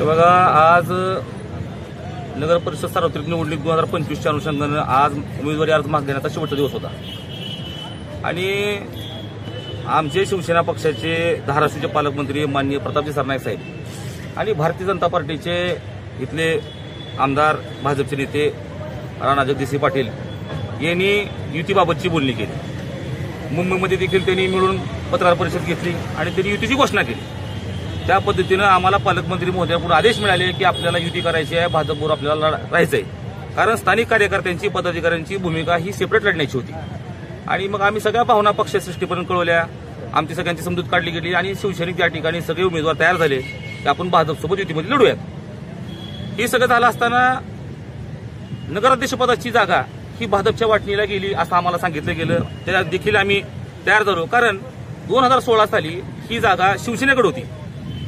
तर बघा, आज नगर परिषद सार्वत्रिक निवडणूक 2025च्या अनुषंगानं आज उमेदवारी अर्ज मागे घेण्याचा शेवटचा दिवस होता आणि आमचे शिवसेना पक्षाचे धाराशिवचे पालकमंत्री माननीय प्रतापजी सरनाईक साहेब आणि भारतीय जनता पार्टीचे इथले आमदार भाजपचे नेते राणा जगदीशसिंह पाटील यांनी युतीबाबतची बोलणी केली। मुंबईमध्ये देखील त्यांनी मिळून पत्रकार परिषद घेतली आणि त्यांनी युतीची घोषणा केली। त्या पद्धतीनं आम्हाला पालकमंत्री महोदयाकडून आदेश मिळाले की आपल्याला युती करायची आहे, भाजपवर आपल्याला राहायचंय, कारण स्थानिक कार्यकर्त्यांची पदाधिकाऱ्यांची भूमिका ही सेपरेट लढण्याची होती। आणि मग आम्ही सगळ्या भावना पक्षश्रेष्ठीपर्यंत कळवल्या, आमची सगळ्यांची समजूत काढली गेली आणि शिवसैनिक त्या ठिकाणी सगळे उमेदवार तयार झाले की आपण भाजपसोबत युतीमध्ये लढूयात। हे सगळं झालं असताना नगराध्यक्षपदाची जागा ही भाजपच्या वाटणीला गेली असं आम्हाला सांगितलं गेलं। त्या देखील आम्ही तयार झालो, कारण 2016 साली ही जागा शिवसेनेकडे होती।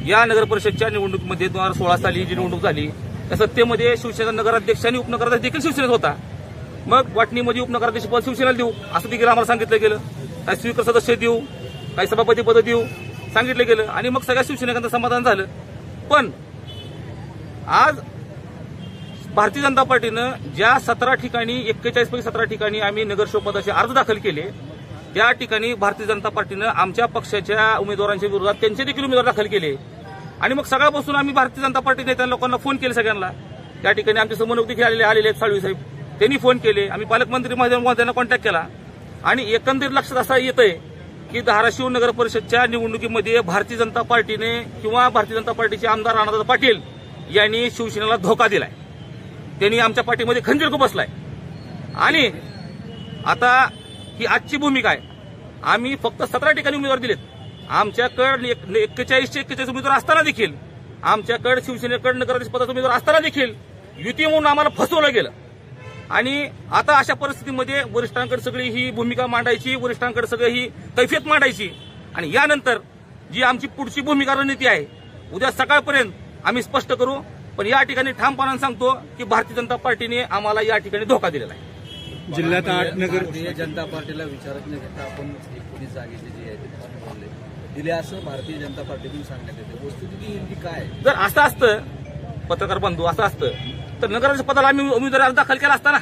या नगर परिषदच्या निवडणुकीमध्ये 2016 साली जी निवडणूक झाली त्या सत्तेमध्ये शिवसेना नगराध्यक्ष आणि उपनगराध्यक्ष देखील शिवसेनेत होता। मग वाटणीमध्ये उपनगराध्यक्ष पद शिवसेनेला देऊ असं देखील आम्हाला सांगितलं गेलं। काही स्वीकार सदस्य देऊ, काही सभापती पद देऊ सांगितलं गेलं आणि मग सगळ्या शिवसैनिकांचं समाधान झालं। पण आज भारतीय जनता पार्टीनं ज्या 17 ठिकाणी 41 पैकी 17 ठिकाणी आम्ही नगरसेवक पदाचे अर्ज दाखल केले, त्या ठिकाणी भारतीय जनता पार्टीनं आमच्या पक्षाच्या उमेदवारांच्या विरोधात त्यांचे देखील उमेदवार दाखल केले। आणि मग सगळ्यापासून आम्ही भारतीय जनता पार्टीने त्या लोकांना फोन केले सगळ्यांना। त्या ठिकाणी आमचे समन्वयक देखील आलेले आहेत साळवी साहेब, त्यांनी फोन केले, आम्ही पालकमंत्री महोदयांना कॉन्टॅक्ट केला आणि एकंदरीत लक्षात असं येतंय की धाराशिव नगर परिषदच्या निवडणुकीमध्ये भारतीय जनता पार्टीने किंवा भारतीय जनता पार्टीचे आमदार राणादादा पाटील यांनी शिवसेनेला धोका दिलाय। त्यांनी आमच्या पार्टीमध्ये खंजीर बसलाय आणि आता ही आजची भूमिका आहे। आम्ही फक्त 17 ठिकाणी उमेदवार दिलेत। आमच्याकडे 41 उमेदवार असताना देखील, आमच्याकडे शिवसेनेकडे नगराध्यक्ष पदाचा उमेदवार असताना देखील युती म्हणून आम्हाला फसवलं गेलं। आणि आता अशा परिस्थितीमध्ये वरिष्ठांकडे सगळी ही भूमिका मांडायची, वरिष्ठांकडे सगळी ही कैफियत मांडायची आणि यानंतर जी आमची पुढची भूमिका रणनीती आहे उद्या सकाळपर्यंत आम्ही स्पष्ट करू। पण या ठिकाणी ठामपणाने सांगतो की भारतीय जनता पार्टीने आम्हाला या ठिकाणी धोका दिलेला आहे। जिल्ह्यात 8 नगर भारतीय जनता पार्टीला विचारत न घेता आपण एकोणीस जागेचे जे आहे ते दिले असं भारतीय जनता पार्टीतून सांगण्यात येते। वस्तुस्थिती नेमकी काय? जर असं असतं पत्रकार बंधू, असं असतं तर नगराध्यक्ष पदाला आम्ही उमेदवारी अर्ज दाखल केला असता ना।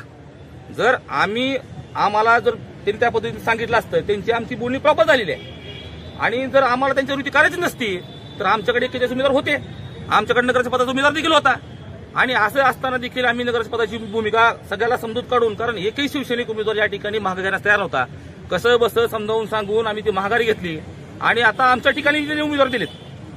जर आम्हाला जर त्यांनी त्या पद्धतीने सांगितलं असतं, त्यांची आमची बोलणी प्रॉपर झालेली आहे आणि जर आम्हाला त्यांच्या युती करायची नसती तर आमच्याकडे 41 उमेदवार होते, आमच्याकडे नगराध्यक्ष पदाचा उमेदवार देखील होता आणि असं असताना देखील आम्ही नगराध्यक्ष पदाची भूमिका सगळ्याला समजूत काढून, कारण एकही शिवसैनिक उमेदवार या ठिकाणी मागे घेण्यास तयार होता, कसं बसं समजावून सांगून आम्ही ती माघारी घेतली आणि आता आमच्या ठिकाणी उमेदवार दिलेत।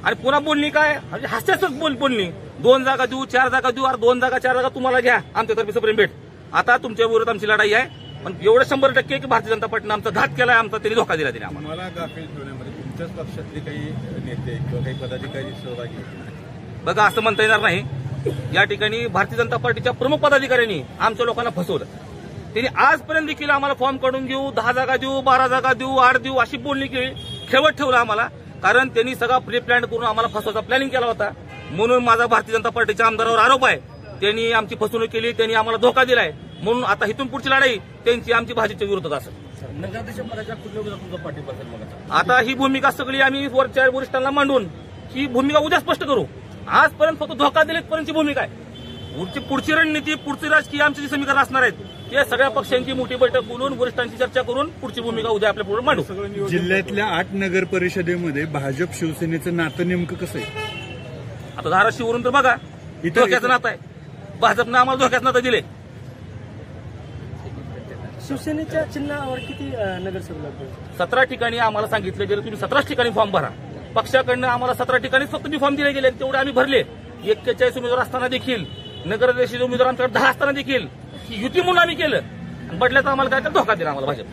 आणि पुन्हा बोलणी काय, हास्यास्पद बोलणी, 2 जागा देऊ, 4 जागा देऊ, 2 जागा 4 जागा तुम्हाला घ्या, आमच्यातर्फे सप्रेम भेट। आता तुमच्या विरोधात आमची लढाई आहे, पण एवढं 100% की भारतीय जनता पार्टीने आमचा घात केलाय, आमचा त्यांनी धोका दिला त्यांनी आम्हाला। मला दाखल ठेवण्यामध्ये तुमच्याच पक्षातले काही नेते किंवा काही पदाधिकारी सहभागी बघा, असं म्हणता येणार नाही। या ठिकाणी भारतीय जनता पार्टीच्या प्रमुख पदाधिकाऱ्यांनी आमच्या लोकांना फसवलं। त्यांनी आजपर्यंत देखील आम्हाला फॉर्म काढून देऊ, 10 जागा देऊ, 12 जागा देऊ, 8 देऊ अशी बोलणी केली, खेळवत ठेवलं आम्हाला, कारण त्यांनी सगळा प्री प्लॅन करून आम्हाला फसवायचा प्लॅनिंग केला होता। म्हणून माझा भारतीय जनता पार्टीच्या आमदारावर आरोप आहे, त्यांनी आमची फसवणूक केली, त्यांनी आम्हाला धोका दिलाय। म्हणून आता इथून पुढची लढाई त्यांची आमची भाजपच्या विरोधात असेल। नगराध्यक्ष पदाच्या कुठल्या तुमचा पाठिंबा असेल? मग आता ही भूमिका सगळी आम्ही वरच्या वरिष्ठांना मांडून ही भूमिका उद्या स्पष्ट करू। आजपर्यंत फक्त धोका दिलेपर्यंतची भूमिका आहे। पुढची रणनीती, पुढची राजकीय आमची जी समीकरण असणार आहेत ते सगळ्या पक्षांची मोठी बैठक बोलून वरिष्ठांची चर्चा करून पुढची भूमिका उद्या आपल्या पुढे मांडू। जिल्ह्यातल्या 8 नगर परिषदेमध्ये भाजप शिवसेनेचं नातं नेमकं कसं आहे? आता धाराशिववरून तर बघा, धोक्याचं नातं आहे। भाजपनं आम्हाला धोक्याचं नातं दिले। शिवसेनेच्या चिन्हावर किती नगरसेवक? 17 ठिकाणी आम्हाला सांगितलं गेलं तुम्ही 17 ठिकाणी फॉर्म भरा। पक्षाकडनं आम्हाला 17 ठिकाणी फक्त फॉर्म दिले गेले, तेवढे आम्ही भरले। 41 उमेदवार असताना देखील, नगराध्यक्ष उमेदवार आमच्याकडे 10 असताना देखील युती म्हणून आम्ही केलं आणि बदल्यात आम्हाला काय तर धोका दिला आम्हाला भाजप।